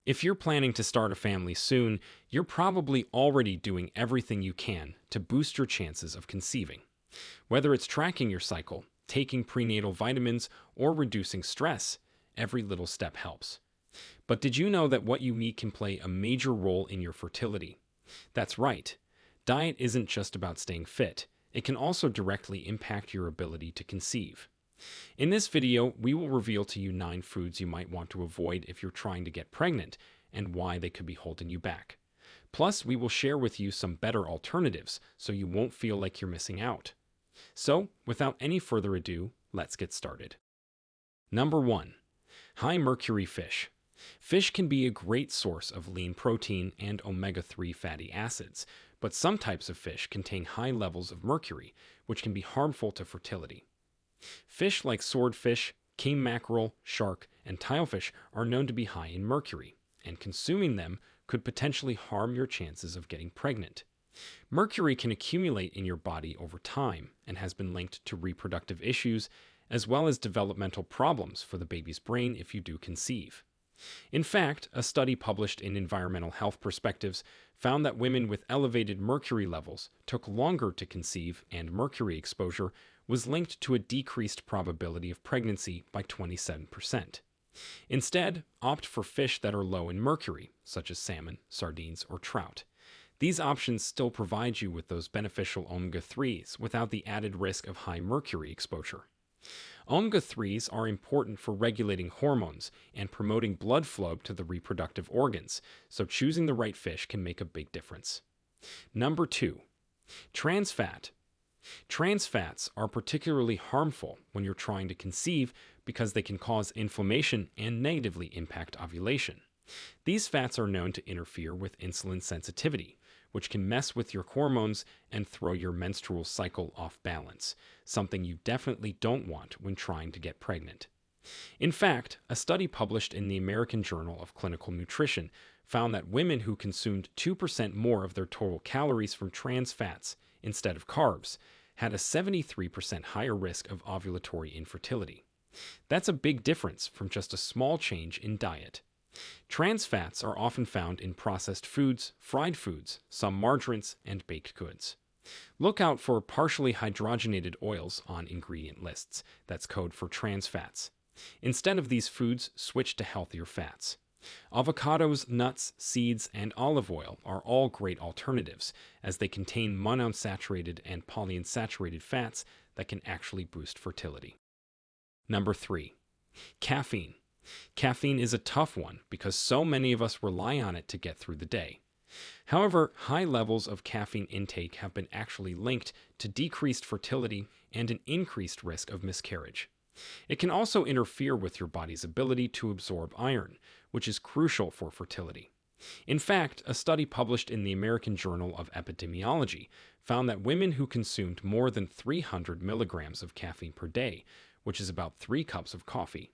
If you're planning to start a family soon, you're probably already doing everything you can to boost your chances of conceiving. Whether it's tracking your cycle, taking prenatal vitamins, or reducing stress, every little step helps. But did you know that what you eat can play a major role in your fertility? That's right. Diet isn't just about staying fit, it can also directly impact your ability to conceive. In this video, we will reveal to you 9 foods you might want to avoid if you're trying to get pregnant and why they could be holding you back. Plus, we will share with you some better alternatives so you won't feel like you're missing out. So, without any further ado, let's get started. Number 1. High mercury fish. Fish can be a great source of lean protein and omega-3 fatty acids, but some types of fish contain high levels of mercury, which can be harmful to fertility. Fish like swordfish, king mackerel, shark, and tilefish are known to be high in mercury, and consuming them could potentially harm your chances of getting pregnant. Mercury can accumulate in your body over time and has been linked to reproductive issues as well as developmental problems for the baby's brain if you do conceive. In fact, a study published in Environmental Health Perspectives found that women with elevated mercury levels took longer to conceive, and mercury exposure was linked to a decreased probability of pregnancy by 27%. Instead, opt for fish that are low in mercury, such as salmon, sardines, or trout. These options still provide you with those beneficial omega-3s without the added risk of high mercury exposure. Omega-3s are important for regulating hormones and promoting blood flow to the reproductive organs, so choosing the right fish can make a big difference. Number 2. Trans fat. Trans fats are particularly harmful when you're trying to conceive because they can cause inflammation and negatively impact ovulation. These fats are known to interfere with insulin sensitivity, which can mess with your hormones and throw your menstrual cycle off balance, something you definitely don't want when trying to get pregnant. In fact, a study published in the American Journal of Clinical Nutrition found that women who consumed 2% more of their total calories from trans fats instead of carbs had a 73% higher risk of ovulatory infertility. That's a big difference from just a small change in diet. Trans fats are often found in processed foods, fried foods, some margarines, and baked goods. Look out for partially hydrogenated oils on ingredient lists. That's code for trans fats. Instead of these foods, switch to healthier fats. Avocados, nuts, seeds, and olive oil are all great alternatives, as they contain monounsaturated and polyunsaturated fats that can actually boost fertility. Number 3. Caffeine. Caffeine is a tough one because so many of us rely on it to get through the day. However, high levels of caffeine intake have been actually linked to decreased fertility and an increased risk of miscarriage. It can also interfere with your body's ability to absorb iron, which is crucial for fertility. In fact, a study published in the American Journal of Epidemiology found that women who consumed more than 300 milligrams of caffeine per day, which is about 3 cups of coffee,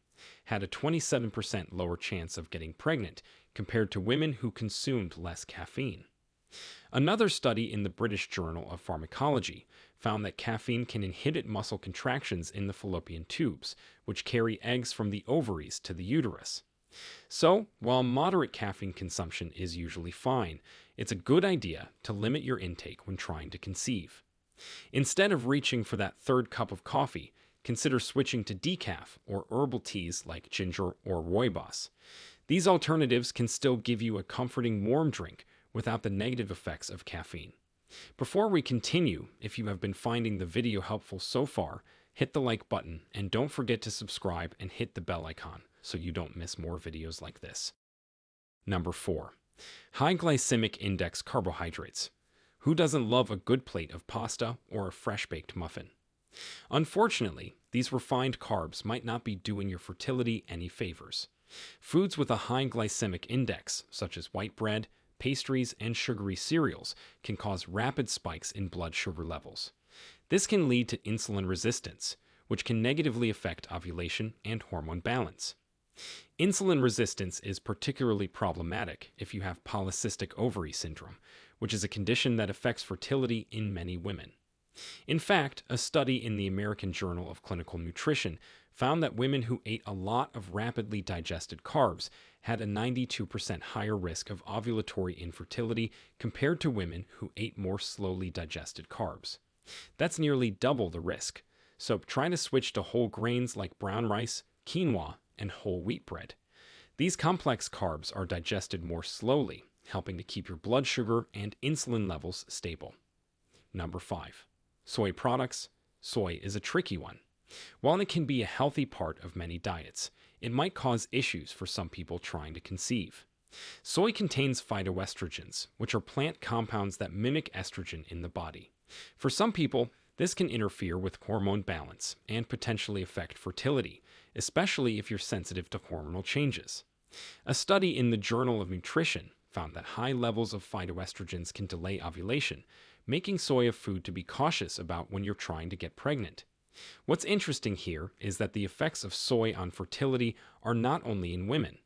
had a 27% lower chance of getting pregnant compared to women who consumed less caffeine. Another study in the British Journal of Pharmacology found that caffeine can inhibit muscle contractions in the fallopian tubes, which carry eggs from the ovaries to the uterus. So, while moderate caffeine consumption is usually fine, it's a good idea to limit your intake when trying to conceive. Instead of reaching for that 3rd cup of coffee, consider switching to decaf or herbal teas like ginger or rooibos. These alternatives can still give you a comforting warm drink without the negative effects of caffeine. Before we continue, if you have been finding the video helpful so far, hit the like button and don't forget to subscribe and hit the bell icon so you don't miss more videos like this. Number 4. High glycemic index carbohydrates. Who doesn't love a good plate of pasta or a fresh-baked muffin? Unfortunately, these refined carbs might not be doing your fertility any favors. Foods with a high glycemic index, such as white bread, pastries, and sugary cereals, can cause rapid spikes in blood sugar levels. This can lead to insulin resistance, which can negatively affect ovulation and hormone balance. Insulin resistance is particularly problematic if you have polycystic ovary syndrome, which is a condition that affects fertility in many women. In fact, a study in the American Journal of Clinical Nutrition found that women who ate a lot of rapidly digested carbs had a 92% higher risk of ovulatory infertility compared to women who ate more slowly digested carbs. That's nearly double the risk. So try to switch to whole grains like brown rice, quinoa, and whole wheat bread. These complex carbs are digested more slowly, helping to keep your blood sugar and insulin levels stable. Number 5. Soy products. Soy is a tricky one. While it can be a healthy part of many diets, it might cause issues for some people trying to conceive. Soy contains phytoestrogens, which are plant compounds that mimic estrogen in the body. For some people, this can interfere with hormone balance and potentially affect fertility, especially if you're sensitive to hormonal changes. A study in the Journal of Nutrition found that high levels of phytoestrogens can delay ovulation, making soy a food to be cautious about when you're trying to get pregnant. What's interesting here is that the effects of soy on fertility are not only in women.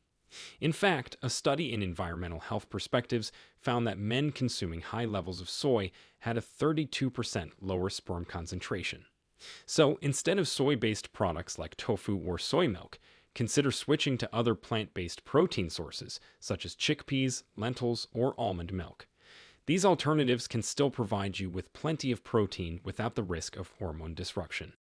In fact, a study in Environmental Health Perspectives found that men consuming high levels of soy had a 32% lower sperm concentration. So instead of soy-based products like tofu or soy milk, consider switching to other plant-based protein sources such as chickpeas, lentils, or almond milk. These alternatives can still provide you with plenty of protein without the risk of hormone disruption.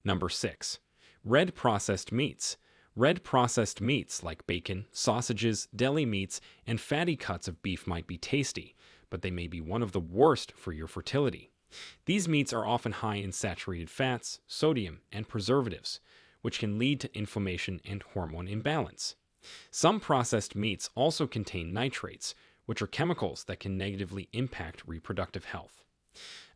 Number 6. Red processed meats. Red processed meats like bacon, sausages, deli meats, and fatty cuts of beef might be tasty, but they may be one of the worst for your fertility. These meats are often high in saturated fats, sodium, and preservatives, which can lead to inflammation and hormone imbalance. Some processed meats also contain nitrates, which are chemicals that can negatively impact reproductive health.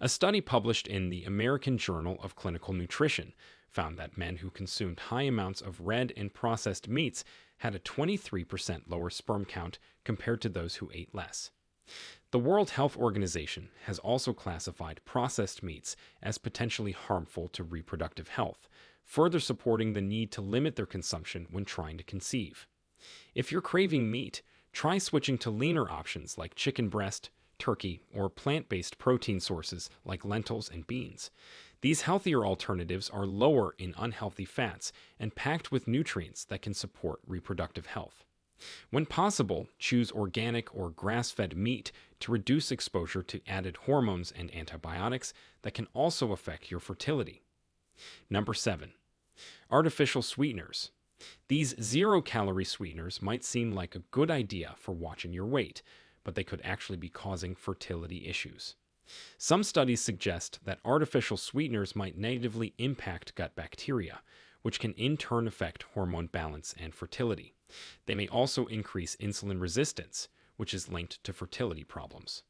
A study published in the American Journal of Clinical Nutrition found that men who consumed high amounts of red and processed meats had a 23% lower sperm count compared to those who ate less. The World Health Organization has also classified processed meats as potentially harmful to reproductive health, further supporting the need to limit their consumption when trying to conceive. If you're craving meat, try switching to leaner options like chicken breast, turkey, or plant-based protein sources like lentils and beans. These healthier alternatives are lower in unhealthy fats and packed with nutrients that can support reproductive health. When possible, choose organic or grass-fed meat to reduce exposure to added hormones and antibiotics that can also affect your fertility. Number 7. Artificial sweeteners. These zero-calorie sweeteners might seem like a good idea for watching your weight, but they could actually be causing fertility issues. Some studies suggest that artificial sweeteners might negatively impact gut bacteria, which can in turn affect hormone balance and fertility. They may also increase insulin resistance, which is linked to fertility problems.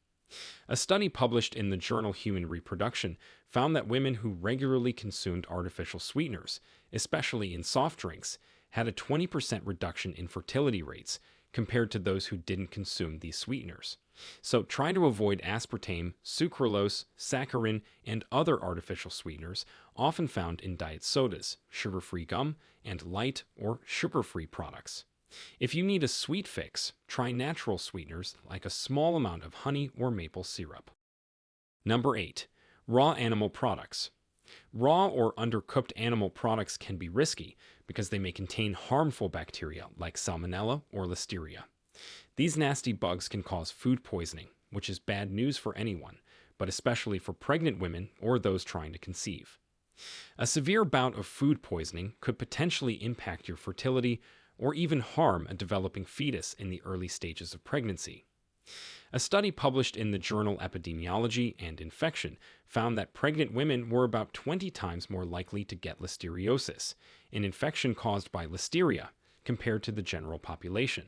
A study published in the journal Human Reproduction found that women who regularly consumed artificial sweeteners, especially in soft drinks, had a 20% reduction in fertility rates compared to those who didn't consume these sweeteners. So try to avoid aspartame, sucralose, saccharin, and other artificial sweeteners often found in diet sodas, sugar-free gum, and light or sugar-free products. If you need a sweet fix, try natural sweeteners like a small amount of honey or maple syrup. Number 8. Raw animal products. Raw or undercooked animal products can be risky because they may contain harmful bacteria like salmonella or listeria. These nasty bugs can cause food poisoning, which is bad news for anyone, but especially for pregnant women or those trying to conceive. A severe bout of food poisoning could potentially impact your fertility or even harm a developing fetus in the early stages of pregnancy. A study published in the journal Epidemiology and Infection found that pregnant women were about 20 times more likely to get listeriosis, an infection caused by listeria, compared to the general population.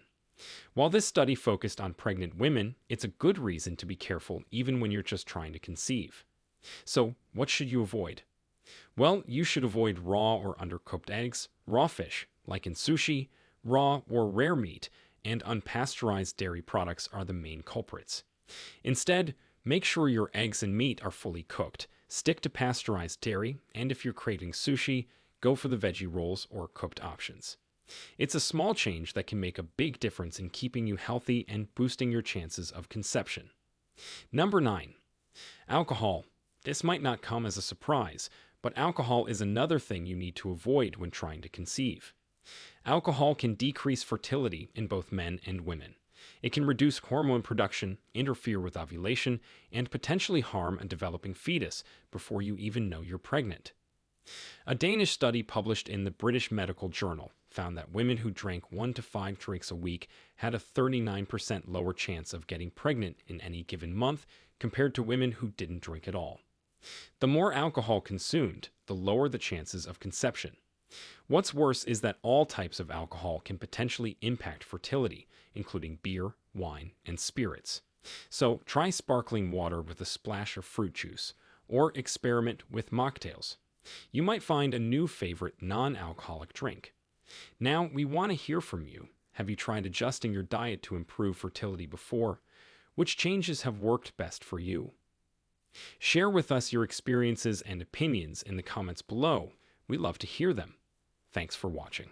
While this study focused on pregnant women, it's a good reason to be careful even when you're just trying to conceive. So, what should you avoid? Well, you should avoid raw or undercooked eggs, raw fish, like in sushi, raw or rare meat, and unpasteurized dairy products are the main culprits. Instead, make sure your eggs and meat are fully cooked, stick to pasteurized dairy, and if you're craving sushi, go for the veggie rolls or cooked options. It's a small change that can make a big difference in keeping you healthy and boosting your chances of conception. Number 9. Alcohol. This might not come as a surprise, but alcohol is another thing you need to avoid when trying to conceive. Alcohol can decrease fertility in both men and women. It can reduce hormone production, interfere with ovulation, and potentially harm a developing fetus before you even know you're pregnant. A Danish study published in the British Medical Journal found that women who drank 1 to 5 drinks a week had a 39% lower chance of getting pregnant in any given month compared to women who didn't drink at all. The more alcohol consumed, the lower the chances of conception. What's worse is that all types of alcohol can potentially impact fertility, including beer, wine, and spirits. So try sparkling water with a splash of fruit juice, or experiment with mocktails. You might find a new favorite non-alcoholic drink. Now, we want to hear from you. Have you tried adjusting your diet to improve fertility before? Which changes have worked best for you? Share with us your experiences and opinions in the comments below. We love to hear them. Thanks for watching.